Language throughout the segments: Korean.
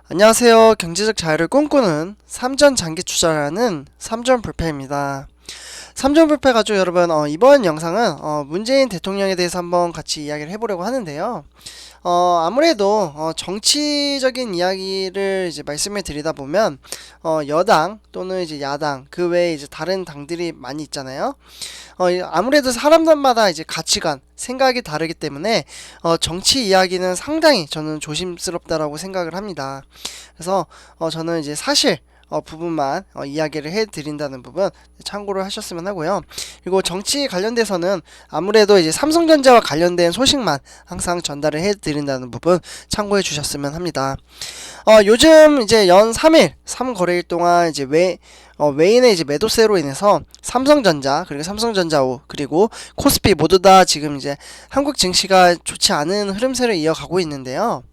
안녕하세요. 경제적 자유를 꿈꾸는 삼전 장기 투자라는 삼전불패입니다. 삼전불패 가지고 여러분, 이번 영상은 문재인 대통령에 대해서 한번 같이 이야기를 해보려고 하는데요. 아무래도 정치적인 이야기를 이제 말씀을 드리다 보면 여당 또는 이제 야당 그 외에 이제 다른 당들이 많이 있잖아요. 아무래도 사람들마다 이제 가치관, 생각이 다르기 때문에 정치 이야기는 상당히 저는 조심스럽다라고 생각을 합니다. 그래서 저는 이제 사실 부분만 이야기를 해드린다는 부분 참고를 하셨으면 하고요. 그리고 정치 관련돼서는 아무래도 이제 삼성전자와 관련된 소식만 항상 전달을 해드린다는 부분 참고해 주셨으면 합니다. 요즘 이제 연 3일, 3거래일 동안 이제 외인의 이제 매도세로 인해서 삼성전자, 그리고 삼성전자우, 그리고 코스피 모두 다 지금 이제 한국 증시가 좋지 않은 흐름세를 이어가고 있는데요.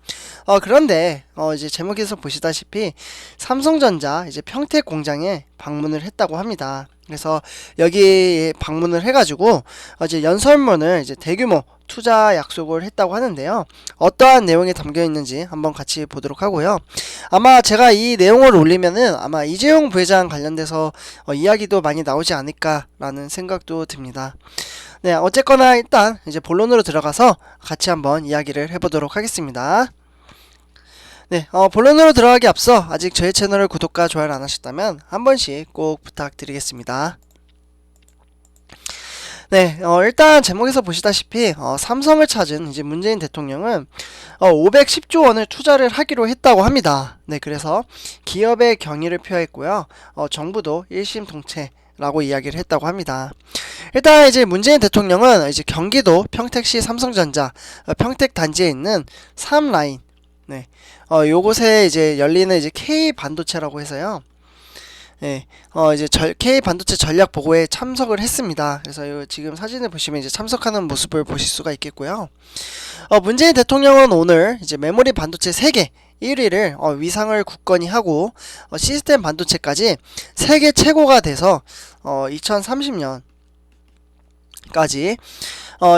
그런데 이제 제목에서 보시다시피 삼성전자 이제 평택 공장에 방문을 했다고 합니다. 그래서 여기 방문을 해가지고 이제 연설문을 이제 대규모 투자 약속을 했다고 하는데요. 어떠한 내용이 담겨 있는지 한번 같이 보도록 하고요. 아마 제가 이 내용을 올리면은 아마 이재용 부회장 관련돼서 이야기도 많이 나오지 않을까라는 생각도 듭니다. 네, 어쨌거나 일단 이제 본론으로 들어가서 같이 한번 이야기를 해보도록 하겠습니다. 네, 본론으로 들어가기 앞서 아직 저희 채널을 구독과 좋아요를 안 하셨다면 한 번씩 꼭 부탁드리겠습니다. 네, 일단 제목에서 보시다시피 삼성을 찾은 이제 문재인 대통령은 510조 원을 투자를 하기로 했다고 합니다. 네, 그래서 기업의 경의를 표했고요. 정부도 일심동체라고 이야기를 했다고 합니다. 일단 이제 문재인 대통령은 이제 경기도 평택시 삼성전자 평택 단지에 있는 3라인, 네, 요곳에 이제 열리는 이제 K 반도체라고 해서요. 네, 이제 K 반도체 전략 보고에 참석을 했습니다. 그래서 지금 사진을 보시면 이제 참석하는 모습을 보실 수가 있겠고요. 문재인 대통령은 오늘 이제 메모리 반도체 세계 1위를 위상을 굳건히 하고 시스템 반도체까지 세계 최고가 돼서 2030년까지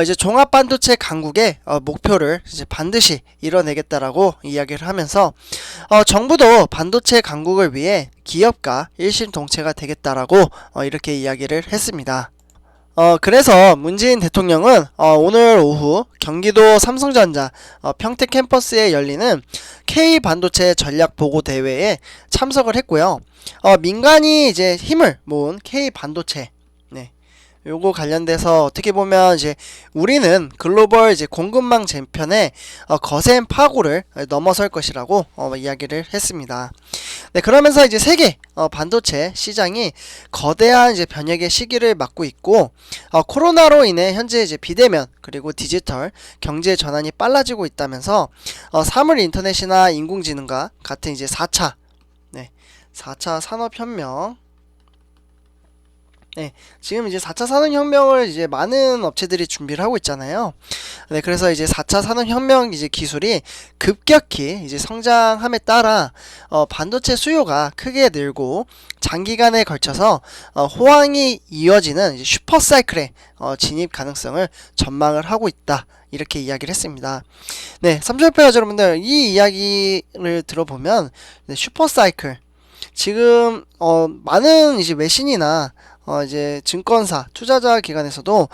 이제 종합 반도체 강국의 목표를 이제 반드시 이뤄내겠다라고 이야기를 하면서 정부도 반도체 강국을 위해 기업가 일심동체가 되겠다라고 이렇게 이야기를 했습니다. 그래서 문재인 대통령은 오늘 오후 경기도 삼성전자 평택 캠퍼스에 열리는 K 반도체 전략 보고 대회에 참석을 했고요. 민간이 이제 힘을 모은 K 반도체, 네, 요거 관련돼서 어떻게 보면 이제 우리는 글로벌 이제 공급망 재편의 거센 파고를 넘어설 것이라고 이야기를 했습니다. 네, 그러면서 이제 세계 반도체 시장이 거대한 이제 변혁의 시기를 맞고 있고 코로나로 인해 현재 이제 비대면 그리고 디지털 경제 전환이 빨라지고 있다면서 사물 인터넷이나 인공지능과 같은 이제 4차, 네, 4차 산업혁명, 네, 지금 이제 4차 산업혁명을 이제 많은 업체들이 준비를 하고 있잖아요. 네, 그래서 이제 4차 산업혁명 이제 기술이 급격히 이제 성장함에 따라 반도체 수요가 크게 늘고 장기간에 걸쳐서 호황이 이어지는 이제 슈퍼사이클의 진입 가능성을 전망을 하고 있다. 이렇게 이야기를 했습니다. 네, 삼성페어 여러분들 이 이야기를 들어보면 네, 슈퍼사이클 지금 많은 이제 외신이나 이제 증권사, 투자자 기관에서도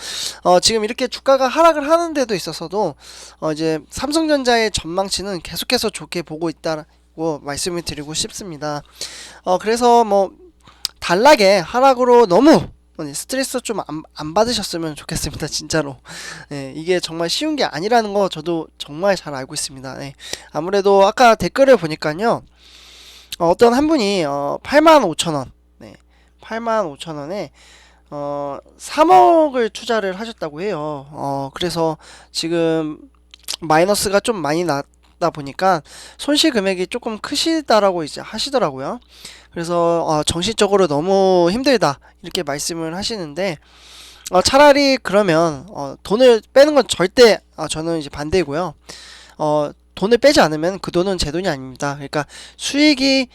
지금 이렇게 주가가 하락을 하는 데도 있어서도 이제 삼성전자의 전망치는 계속해서 좋게 보고 있다고 말씀을 드리고 싶습니다. 그래서 뭐 단락에 하락으로 너무 스트레스 좀 안 받으셨으면 좋겠습니다. 진짜로. 네, 이게 정말 쉬운 게 아니라는 거 저도 정말 잘 알고 있습니다. 네, 아무래도 아까 댓글을 보니까요. 어떤 한 분이 85,000원, 네, 85,000원에 3억을 투자를 하셨다고 해요. 그래서 지금 마이너스가 좀 많이 났다 보니까 손실 금액이 조금 크시다라고 이제 하시더라고요. 그래서 정신적으로 너무 힘들다 이렇게 말씀을 하시는데 차라리 그러면 돈을 빼는 건 절대 저는 이제 반대고요. 돈을 빼지 않으면 그 돈은 제 돈이 아닙니다. 그러니까 수익이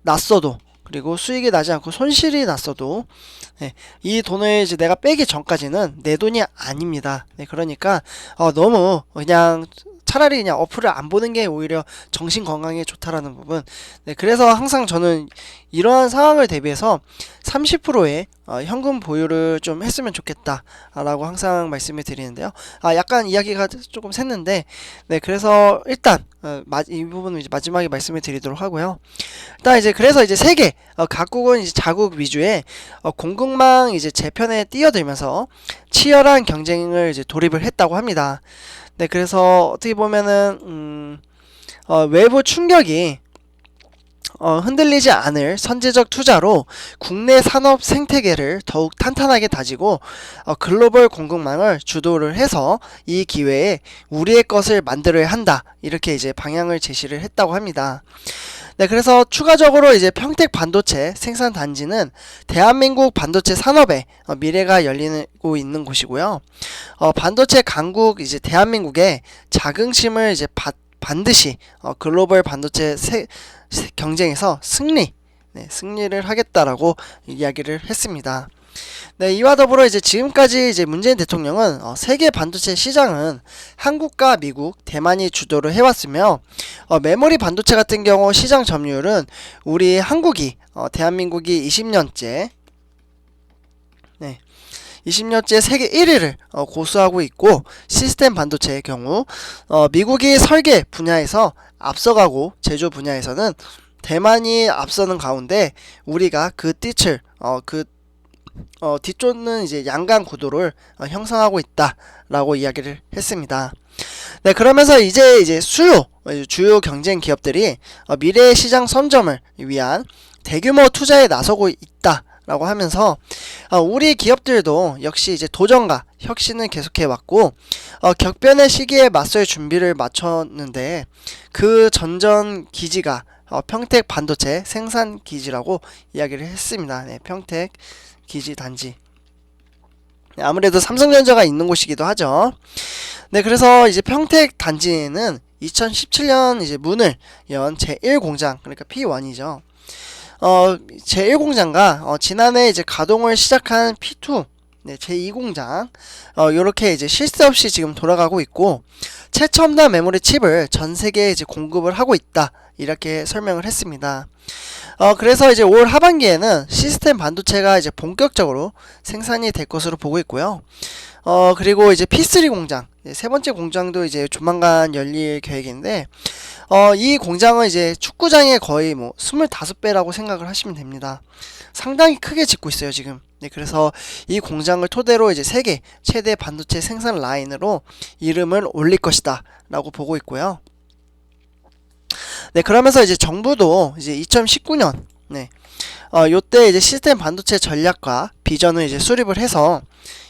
났어도, 그리고 수익이 나지 않고 손실이 났어도, 네, 이 돈을 이제 내가 빼기 전까지는 내 돈이 아닙니다. 네, 그러니까 너무 그냥 차라리 그냥 어플을 안 보는 게 오히려 정신 건강에 좋다라는 부분. 네, 그래서 항상 저는 이러한 상황을 대비해서 30%의 현금 보유를 좀 했으면 좋겠다라고 항상 말씀을 드리는데요. 약간 이야기가 조금 샜는데, 네, 그래서 일단 이 부분은 이제 마지막에 말씀을 드리도록 하고요. 일단 이제 그래서 이제 세계 각국은 이제 자국 위주의 공급망 이제 재편에 뛰어들면서 치열한 경쟁을 이제 돌입을 했다고 합니다. 네, 그래서 어떻게 보면은 외부 충격이 흔들리지 않을 선제적 투자로 국내 산업 생태계를 더욱 탄탄하게 다지고 글로벌 공급망을 주도를 해서 이 기회에 우리의 것을 만들어야 한다, 이렇게 이제 방향을 제시를 했다고 합니다. 네, 그래서 추가적으로 이제 평택 반도체 생산 단지는 대한민국 반도체 산업의 미래가 열리고 있는 곳이고요. 반도체 강국 이제 대한민국의 자긍심을 이제 반드시 글로벌 반도체 경쟁에서 승리를 하겠다라고 이야기를 했습니다. 네, 이와 더불어 이제 지금까지 이제 문재인 대통령은 세계 반도체 시장은 한국과 미국, 대만이 주도를 해왔으며 메모리 반도체 같은 경우 시장 점유율은 우리 한국이 대한민국이 20년째 20년째 세계 1위를 고수하고 있고, 시스템 반도체의 경우 미국이 설계 분야에서 앞서가고 제조 분야에서는 대만이 앞서는 가운데 우리가 그 띠을 뒤쫓는 이제 양강 구도를 형성하고 있다라고 이야기를 했습니다. 네, 그러면서 이제 주요 경쟁 기업들이 미래의 시장 선점을 위한 대규모 투자에 나서고 있다라고 하면서 우리 기업들도 역시 이제 도전과 혁신을 계속해 왔고 격변의 시기에 맞설 준비를 마쳤는데, 그 전전 기지가 평택 반도체 생산 기지라고 이야기를 했습니다. 네, 평택 기지 단지. 아무래도 삼성전자가 있는 곳이기도 하죠. 네, 그래서 이제 평택 단지는 2017년 이제 문을 연 제1공장, 그러니까 P1이죠. 제1공장과 지난해 이제 가동을 시작한 P2, 네, 제2공장, 요렇게 이제 실수 없이 지금 돌아가고 있고, 최첨단 메모리 칩을 전 세계에 이제 공급을 하고 있다, 이렇게 설명을 했습니다. 그래서 이제 올 하반기에는 시스템 반도체가 이제 본격적으로 생산이 될 것으로 보고 있고요. 그리고 이제 P3 공장, 세 번째 공장도 이제 조만간 열릴 계획인데, 이 공장은 이제 축구장의 거의 뭐 25배라고 생각을 하시면 됩니다. 상당히 크게 짓고 있어요, 지금. 네, 그래서 이 공장을 토대로 이제 세계 최대 반도체 생산 라인으로 이름을 올릴 것이다, 라고 보고 있고요. 네, 그러면서 이제 정부도 이제 2019년, 요때 이제 시스템 반도체 전략과 비전을 이제 수립을 해서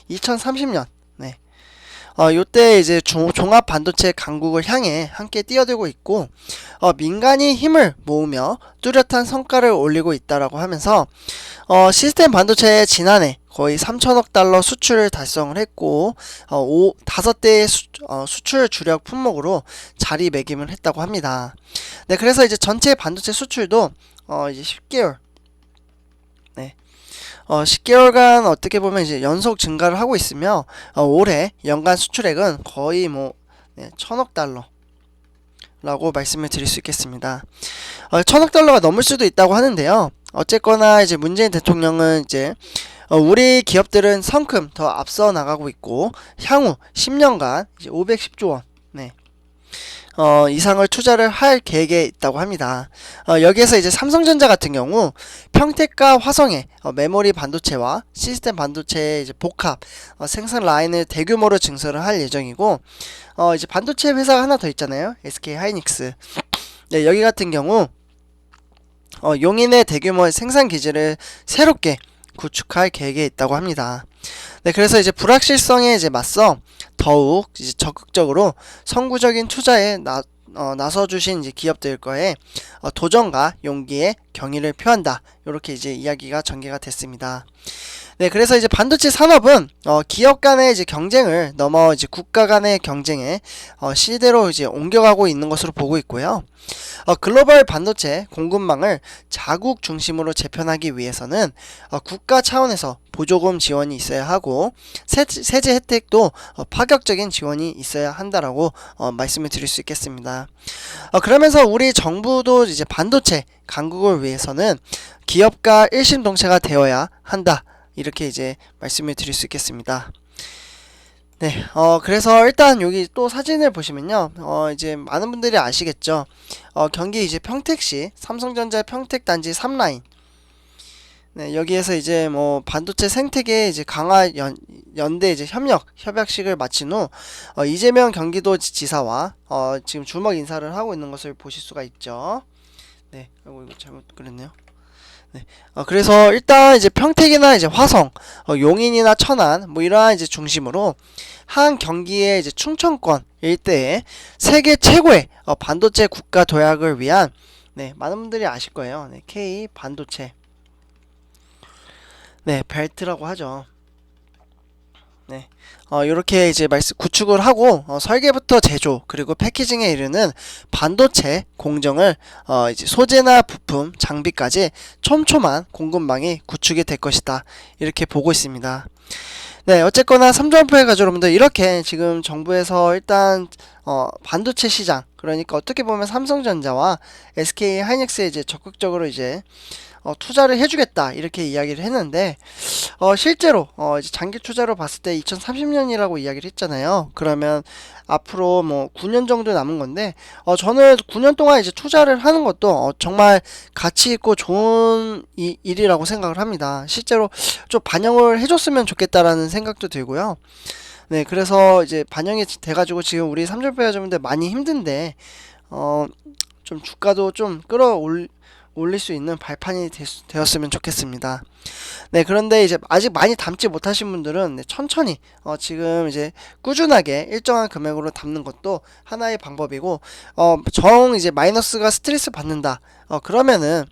2030년, 요때 이제 종합 반도체 강국을 향해 함께 뛰어들고 있고, 민간이 힘을 모으며 뚜렷한 성과를 올리고 있다라고 하면서, 시스템 반도체의 지난해 거의 3천억 달러 수출을 달성을 했고, 5대의 수출 주력 품목으로 자리매김을 했다고 합니다. 네, 그래서 이제 전체 반도체 수출도 이제 10개월간 어떻게 보면 이제 연속 증가를 하고 있으며, 올해 연간 수출액은 거의 뭐 1,000억 달러라고 말씀을 드릴 수 있겠습니다. 1,000억 달러가 넘을 수도 있다고 하는데요. 어쨌거나 이제 문재인 대통령은 이제 우리 기업들은 성큼 더 앞서 나가고 있고, 향후 10년간 이제 510조 원 이상을 투자를 할 계획에 있다고 합니다. 여기에서 이제 삼성전자 같은 경우 평택과 화성에 메모리 반도체와 시스템 반도체의 이제 복합 생산 라인을 대규모로 증설을 할 예정이고, 이제 반도체 회사가 하나 더 있잖아요. SK 하이닉스. 네, 여기 같은 경우 용인의 대규모 생산 기지를 새롭게 구축할 계획에 있다고 합니다. 네, 그래서 이제 불확실성에 이제 맞서 더욱 이제 적극적으로 선구적인 투자에 나서주신 이제 기업들 거에 도전과 용기에 경의를 표한다, 이렇게 이제 이야기가 전개가 됐습니다. 네, 그래서 이제 반도체 산업은 기업 간의 이제 경쟁을 넘어 이제 국가 간의 경쟁의 시대로 이제 옮겨가고 있는 것으로 보고 있고요. 글로벌 반도체 공급망을 자국 중심으로 재편하기 위해서는 국가 차원에서 보조금 지원이 있어야 하고 세제 혜택도 파격적인 지원이 있어야 한다라고 말씀을 드릴 수 있겠습니다. 그러면서 우리 정부도 이제 반도체 강국을 위해서는 기업가 일심동체가 되어야 한다. 이렇게 이제 말씀을 드릴 수 있겠습니다. 네, 그래서 일단 여기 또 사진을 보시면요, 이제 많은 분들이 아시겠죠. 경기 이제 평택시 삼성전자 평택단지 3라인. 네, 여기에서 이제 뭐 반도체 생태계 이제 강화 연대 이제 협약식을 마친 후 이재명 경기도 지사와 지금 주먹 인사를 하고 있는 것을 보실 수가 있죠. 네, 아이고 이거 잘못 그랬네요. 네. 그래서 일단 이제 평택이나 이제 화성, 용인이나 천안 뭐 이러한 이제 중심으로 한 경기의 이제 충청권 일대에 세계 최고의 반도체 국가 도약을 위한 네, 많은 분들이 아실 거예요. 네, K 반도체. 네, 벨트라고 하죠. 네. 요렇게 이제 구축을 하고 설계부터 제조 그리고 패키징에 이르는 반도체 공정을 이제 소재나 부품, 장비까지 촘촘한 공급망이 구축이 될 것이다. 이렇게 보고 있습니다. 네, 어쨌거나 삼전포의 가족 여러분들 이렇게 지금 정부에서 일단 반도체 시장 그러니까 어떻게 보면 삼성전자와 SK 하이닉스에 이제 적극적으로 이제 투자를 해주겠다 이렇게 이야기를 했는데 실제로 이제 장기 투자로 봤을 때 2030년이라고 이야기를 했잖아요. 그러면 앞으로 뭐 9년 정도 남은 건데 저는 9년 동안 이제 투자를 하는 것도 정말 가치 있고 좋은 일이라고 생각을 합니다. 실제로 좀 반영을 해줬으면 좋겠다라는 생각도 들고요. 네, 그래서 이제 반영이 돼가지고 지금 우리 삼전포 여러분들 많이 힘든데 좀 주가도 좀 올릴 수 있는 발판이 되었으면 좋겠습니다. 네, 그런데 이제 아직 많이 담지 못하신 분들은 네, 천천히 지금 이제 꾸준하게 일정한 금액으로 담는 것도 하나의 방법이고 정 이제 마이너스가 스트레스 받는다. 그러면은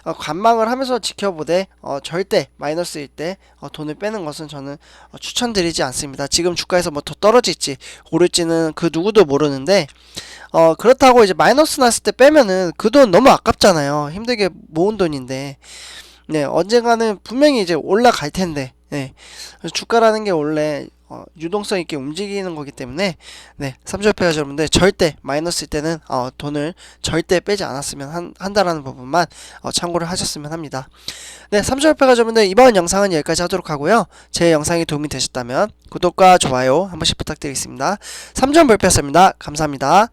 관망을 하면서 지켜보되 절대 마이너스일 때 돈을 빼는 것은 저는 추천드리지 않습니다. 지금 주가에서 뭐 더 떨어질지 오를지는 그 누구도 모르는데 그렇다고 이제 마이너스 났을 때 빼면은 그 돈 너무 아깝잖아요. 힘들게 모은 돈인데 네, 언젠가는 분명히 이제 올라갈 텐데 네, 주가라는 게 원래 유동성 있게 움직이는 거기 때문에 네, 삼절패 여러분들 절대 마이너스일 때는 돈을 절대 빼지 않았으면 한다라는 부분만 참고를 하셨으면 합니다. 네, 삼절패 여러분들 이번 영상은 여기까지 하도록 하고요. 제 영상이 도움이 되셨다면 구독과 좋아요 한 번씩 부탁드리겠습니다. 삼전불패였습니다. 감사합니다.